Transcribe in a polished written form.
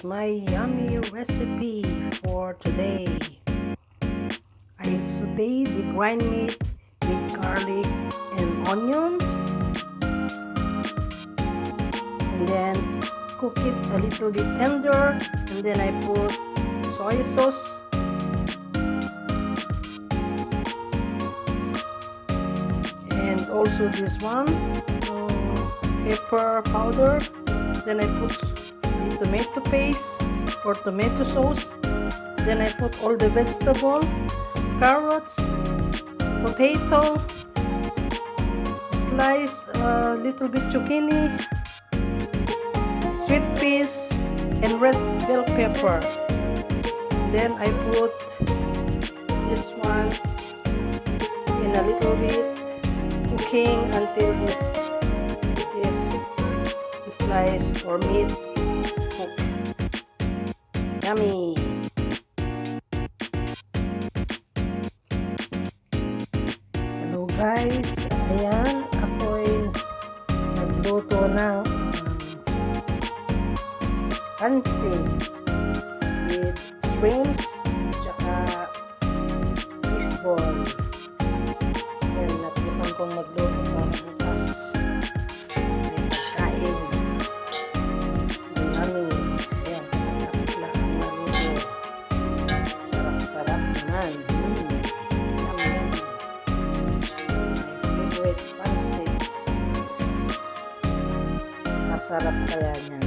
my yummy recipe for today. I sauteed the grind meat with garlic and onions, and then cook it a little bit tender, and then I put soy sauce, and also this one pepper powder. Then I put the tomato paste or tomato sauce. Then I put all the vegetable, carrots, potato, slice a little bit zucchini, sweet peas, and red bell pepper. Then I put this one in a little bit, cooking until it is slice or meat cook. Yummy! Hello guys, ayan, ako'y nagluto ng pancit with shrimps at fishball. Ayan, natipan kong magluto para bukas may pagkain. So yummy. Ayan, tapos lang ang maluto. Sarap-sarap naman. Yummy, yummy. My favorite pancit. Masarap kaya niyan.